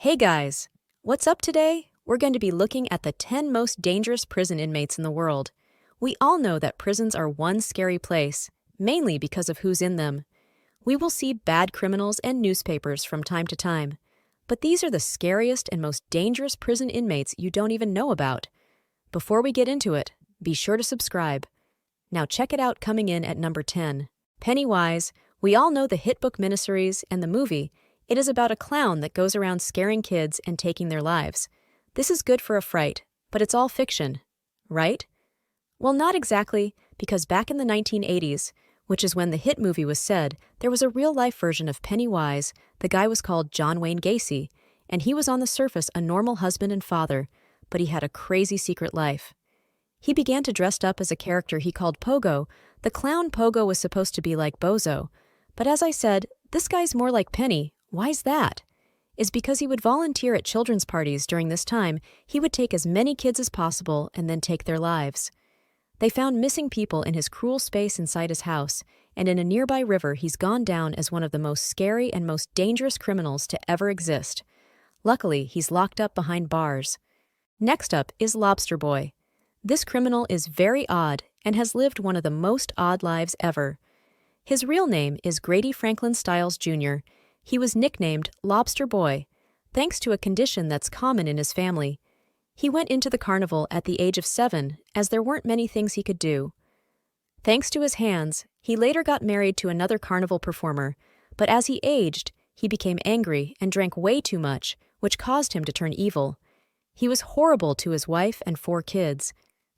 Hey guys, what's up today? We're going to be looking at the 10 most dangerous prison inmates in the world. We all know that prisons are one scary place, mainly because of who's in them. We will see bad criminals and newspapers from time to time, but these are the scariest and most dangerous prison inmates you don't even know about. Before we get into it, be sure to subscribe. Now check it out coming in at number 10. Pennywise. We all know the hit book miniseries and the movie. It is about a clown that goes around scaring kids and taking their lives. This is good for a fright, but it's all fiction, right? Well, not exactly, because back in the 1980s, which is when the hit movie was said, there was a real-life version of Pennywise. The guy was called John Wayne Gacy, and he was on the surface a normal husband and father, but he had a crazy secret life. He began to dress up as a character he called Pogo. The clown Pogo was supposed to be like Bozo, but as I said, this guy's more like Penny. Why's that? Is because he would volunteer at children's parties during this time. He would take as many kids as possible and then take their lives. They found missing people in his cruel space inside his house, and in a nearby river he's gone down as one of the most scary and most dangerous criminals to ever exist. Luckily, he's locked up behind bars. Next up is Lobster Boy. This criminal is very odd and has lived one of the most odd lives ever. His real name is Grady Franklin Stiles Jr. He was nicknamed Lobster Boy, thanks to a condition that's common in his family. He went into the carnival at the age of 7, as there weren't many things he could do. Thanks to his hands, he later got married to another carnival performer, but as he aged, he became angry and drank way too much, which caused him to turn evil. He was horrible to his wife and 4 kids,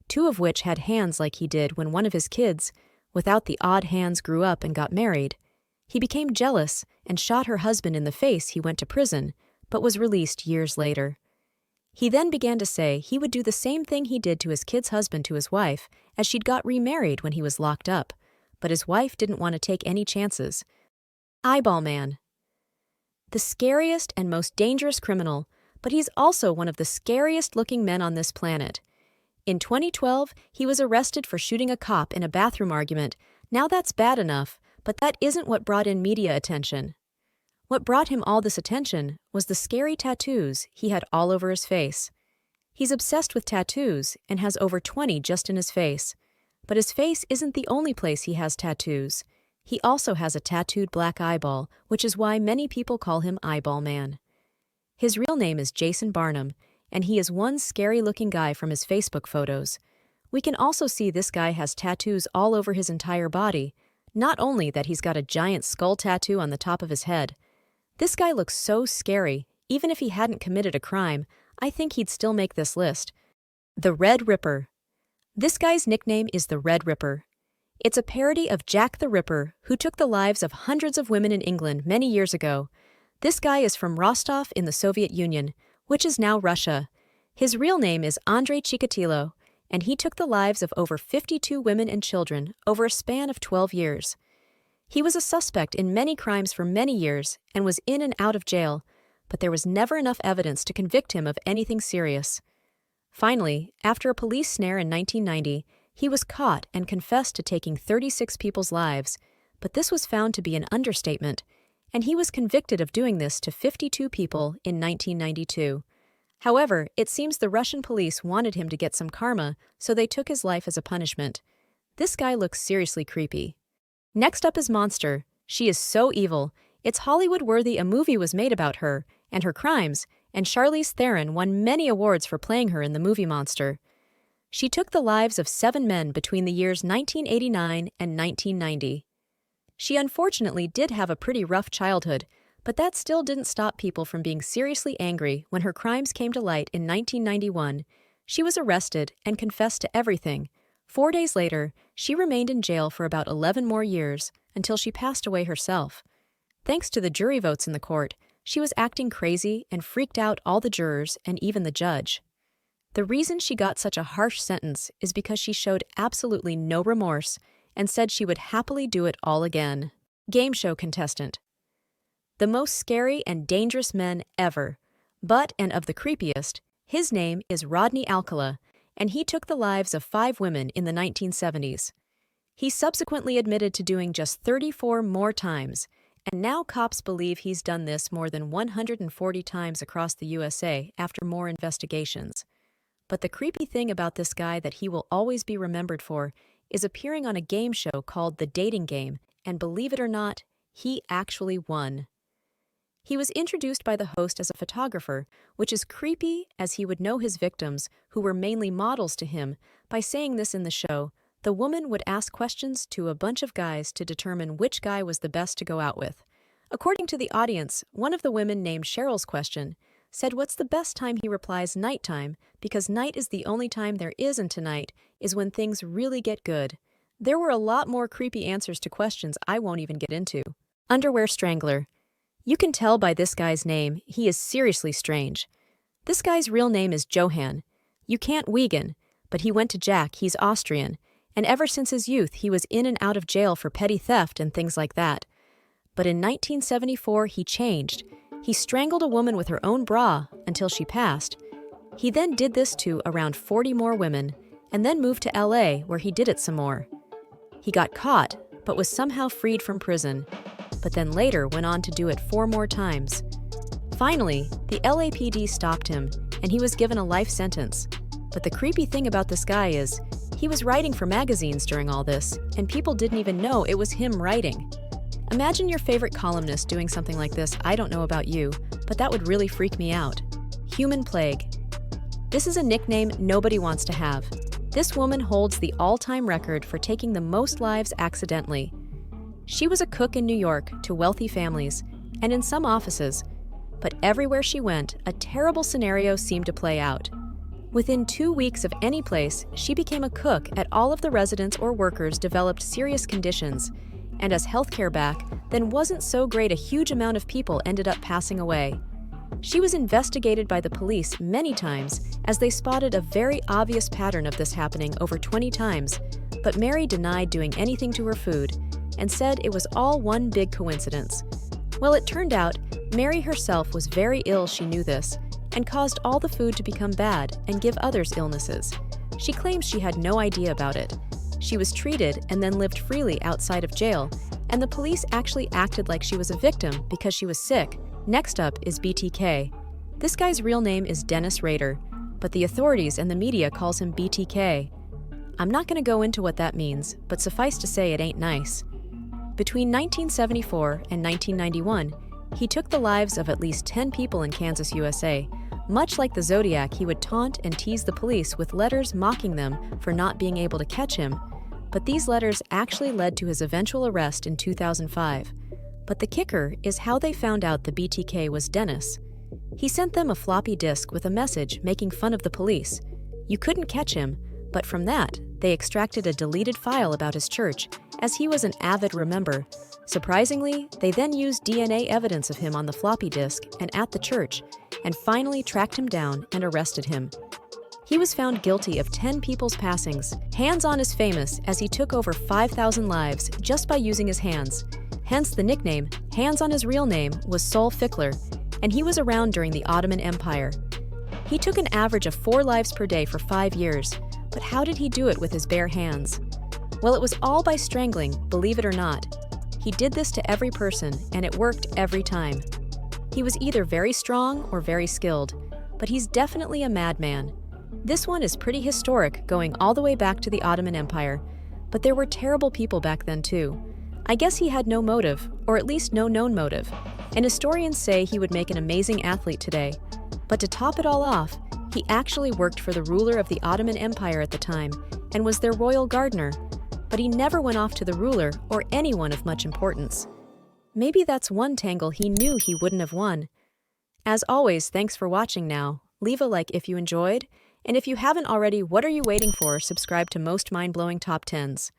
2 of which had hands like he did when one of his kids, without the odd hands, grew up and got married. He became jealous and shot her husband in the face. He went to prison, but was released years later. He then began to say he would do the same thing he did to his kid's husband to his wife, as she'd got remarried when he was locked up, but his wife didn't want to take any chances. Eyeball Man. The scariest and most dangerous criminal, but he's also one of the scariest-looking men on this planet. In 2012, he was arrested for shooting a cop in a bathroom argument. Now that's bad enough, but that isn't what brought in media attention. What brought him all this attention was the scary tattoos he had all over his face. He's obsessed with tattoos and has over 20 just in his face. But his face isn't the only place he has tattoos. He also has a tattooed black eyeball, which is why many people call him Eyeball Man. His real name is Jason Barnum, and he is one scary-looking guy from his Facebook photos. We can also see this guy has tattoos all over his entire body. Not only that, he's got a giant skull tattoo on the top of his head. This guy looks so scary. Even if he hadn't committed a crime, I think he'd still make this list. The Red Ripper. This guy's nickname is the Red Ripper. It's a parody of Jack the Ripper, who took the lives of hundreds of women in England many years ago. This guy is from Rostov in the Soviet Union, which is now Russia. His real name is Andrei Chikatilo, and he took the lives of over 52 women and children over a span of 12 years. He was a suspect in many crimes for many years and was in and out of jail, but there was never enough evidence to convict him of anything serious. Finally, after a police snare in 1990, he was caught and confessed to taking 36 people's lives, but this was found to be an understatement, and he was convicted of doing this to 52 people in 1992. However, it seems the Russian police wanted him to get some karma, so they took his life as a punishment. This guy looks seriously creepy. Next up is Monster. She is so evil. It's Hollywood-worthy. A movie was made about her and her crimes, and Charlize Theron won many awards for playing her in the movie Monster. She took the lives of 7 men between the years 1989 and 1990. She unfortunately did have a pretty rough childhood, but that still didn't stop people from being seriously angry when her crimes came to light in 1991. She was arrested and confessed to everything. 4 days later, she remained in jail for about 11 more years until she passed away herself. Thanks to the jury votes in the court, she was acting crazy and freaked out all the jurors and even the judge. The reason she got such a harsh sentence is because she showed absolutely no remorse and said she would happily do it all again. Game show contestant. The most scary and dangerous men ever, but and of the creepiest, his name is Rodney Alcala, and he took the lives of 5 women in the 1970s. He subsequently admitted to doing just 34 more times, And now cops believe he's done this more than 140 times across the USA after more investigations. But the creepy thing about this guy that he will always be remembered for is appearing on a game show called The Dating Game, and believe it or not, he actually won. He was introduced by the host as a photographer, which is creepy as he would know his victims, who were mainly models to him, by saying this in the show. The woman would ask questions to a bunch of guys to determine which guy was the best to go out with. According to the audience, one of the women named Cheryl's question said what's the best time. He replies nighttime, because night is the only time there is, and tonight is when things really get good. There were a lot more creepy answers to questions I won't even get into. Underwear strangler. You can tell by this guy's name, he is seriously strange. This guy's real name is Johann. You can't Wiegen, but he went to Jack, he's Austrian, and ever since his youth he was in and out of jail for petty theft and things like that. But in 1974 he changed. He strangled a woman with her own bra until she passed. He then did this to around 40 more women, and then moved to LA where he did it some more. He got caught, but was somehow freed from prison, but then later went on to do it 4 more times. Finally, the LAPD stopped him, and he was given a life sentence. But the creepy thing about this guy is, he was writing for magazines during all this, and people didn't even know it was him writing. Imagine your favorite columnist doing something like this. I don't know about you, but that would really freak me out. Human plague. This is a nickname nobody wants to have. This woman holds the all-time record for taking the most lives accidentally. She was a cook in New York to wealthy families, and in some offices, but everywhere she went, a terrible scenario seemed to play out. Within 2 weeks of any place, she became a cook at all of the residents or workers developed serious conditions, and as healthcare back then wasn't so great, a huge amount of people ended up passing away. She was investigated by the police many times as they spotted a very obvious pattern of this happening over 20 times, but Mary denied doing anything to her food and said it was all one big coincidence. Well, it turned out Mary herself was very ill, she knew this, and caused all the food to become bad and give others illnesses. She claims she had no idea about it. She was treated and then lived freely outside of jail, and the police actually acted like she was a victim because she was sick. Next up is BTK. This guy's real name is Dennis Rader, but the authorities and the media calls him BTK. I'm not going to go into what that means, but suffice to say it ain't nice. Between 1974 and 1991, he took the lives of at least 10 people in Kansas, USA. Much like the Zodiac, he would taunt and tease the police with letters mocking them for not being able to catch him, but these letters actually led to his eventual arrest in 2005. But the kicker is how they found out the BTK was Dennis. He sent them a floppy disk with a message making fun of the police. You couldn't catch him, but from that, they extracted a deleted file about his church, as he was an avid remember. Surprisingly, they then used DNA evidence of him on the floppy disk and at the church, and finally tracked him down and arrested him. He was found guilty of 10 people's passings. Hands-on is famous as he took over 5,000 lives just by using his hands. Hence the nickname. Hands-on, his real name was Sol Fickler, and he was around during the Ottoman Empire. He took an average of 4 lives per day for 5 years, but how did he do it with his bare hands? Well, it was all by strangling, believe it or not. He did this to every person, and it worked every time. He was either very strong or very skilled, but he's definitely a madman. This one is pretty historic, going all the way back to the Ottoman Empire, but there were terrible people back then too. I guess he had no motive, or at least no known motive, and historians say he would make an amazing athlete today. But to top it all off, he actually worked for the ruler of the Ottoman Empire at the time, and was their royal gardener. But he never went off to the ruler or anyone of much importance. Maybe that's one tangle he knew he wouldn't have won. As always, thanks for watching now. Leave a like if you enjoyed, and if you haven't already, what are you waiting for? Subscribe to most mind-blowing top 10s.